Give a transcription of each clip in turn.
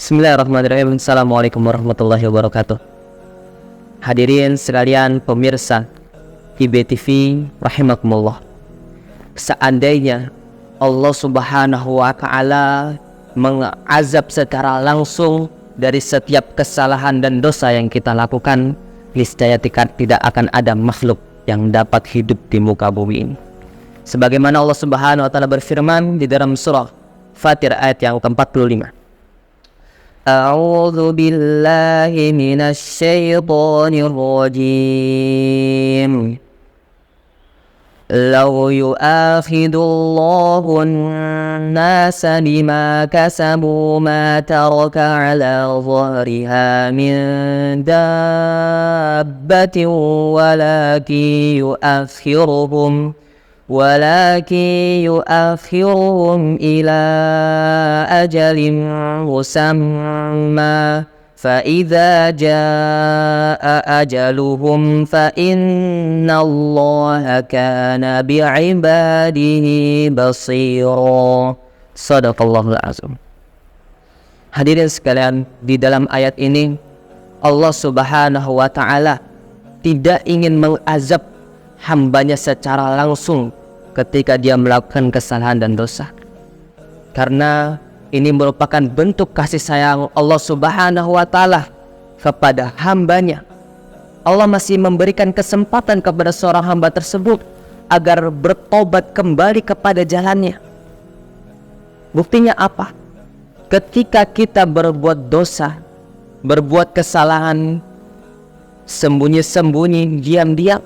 Bismillahirrahmanirrahim. Assalamualaikum warahmatullahi wabarakatuh. Hadirin sekalian pemirsa IBTV rahimakumullah. Seandainya Allah Subhanahu wa taala mengazab secara langsung dari setiap kesalahan dan dosa yang kita lakukan, niscaya tidak akan ada makhluk yang dapat hidup di muka bumi ini. Sebagaimana Allah Subhanahu wa taala berfirman di dalam surah Fatir ayat yang ke-45. A'udzu billahi minasy syaithanir rajim. Law yu'akhidullahu an-nasa bima kasabu ma taraka 'ala dhahriha min dabbatin ولكن يؤخرهم إلى أجل مسمى فإذا جاء أجلهم فإن الله كان بعباده بصيرا. Shadaqallahul azim. Hadirin sekalian, di dalam ayat ini Allah Subhanahu wa taala tidak ingin mengazab hambanya secara langsung ketika dia melakukan kesalahan dan dosa, karena ini merupakan bentuk kasih sayang Allah Subhanahu wa taala kepada hambanya. Allah masih memberikan kesempatan kepada seorang hamba tersebut agar bertobat kembali kepada jalannya. Buktinya apa? Ketika kita berbuat dosa, berbuat kesalahan sembunyi-sembunyi, diam-diam,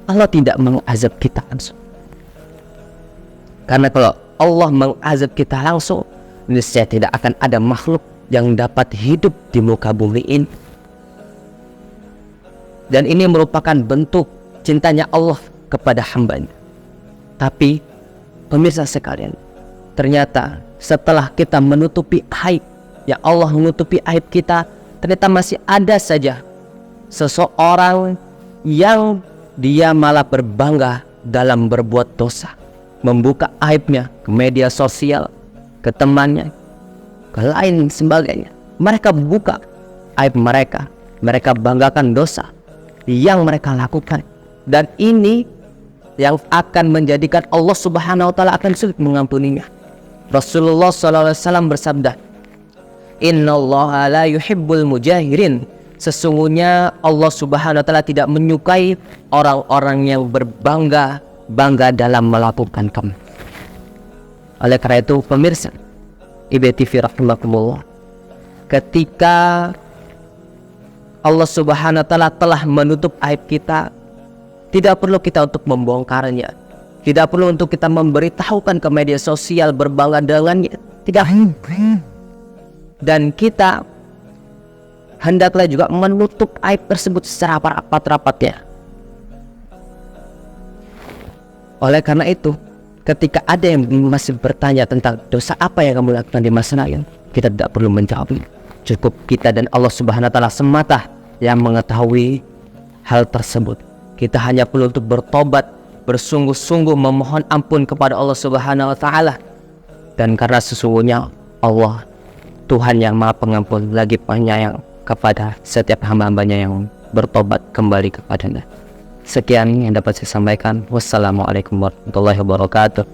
Allah tidak mengazab kita langsung. Karena kalau Allah mengazab kita langsung, niscaya tidak akan ada makhluk yang dapat hidup di muka bumi ini. Dan ini merupakan bentuk cintanya Allah kepada hambanya. Tapi pemirsa sekalian, ternyata setelah kita menutupi aib, ya Allah menutupi aib kita, ternyata masih ada saja seseorang yang dia malah berbangga dalam berbuat dosa, membuka aibnya ke media sosial, ke temannya, ke lain sebagainya. Mereka buka aib mereka, mereka banggakan dosa yang mereka lakukan, dan ini yang akan menjadikan Allah Subhanahu wa taala akan sulit mengampuninya. Rasulullah SAW bersabda, Innallaha la yuhibbul mujahirin. Sesungguhnya Allah Subhanahu wa taala tidak menyukai orang-orang yang berbangga dalam melakukan kebaikan. Oleh karena itu pemirsa IBTV rahimakumullah, ketika Allah Subhanahu wa taala telah menutup aib kita, tidak perlu kita untuk membongkarnya, tidak perlu untuk kita memberitahukan ke media sosial berbangga dengannya, tidak. Dan kita hendaklah juga menutup aib tersebut secara rapat-rapatnya. Oleh karena itu, ketika ada yang masih bertanya tentang dosa apa yang kamu lakukan di masa lalu, kita tidak perlu menjawab. Cukup kita dan Allah Subhanahu wa taala semata yang mengetahui hal tersebut. Kita hanya perlu untuk bertobat, bersungguh-sungguh memohon ampun kepada Allah Subhanahu wa taala. Dan karena sesungguhnya Allah Tuhan yang Maha Pengampun, lagi penyayang kepada setiap hamba-hambanya yang bertobat kembali kepadanya. Sekian yang dapat saya sampaikan. Wassalamualaikum warahmatullahi wabarakatuh.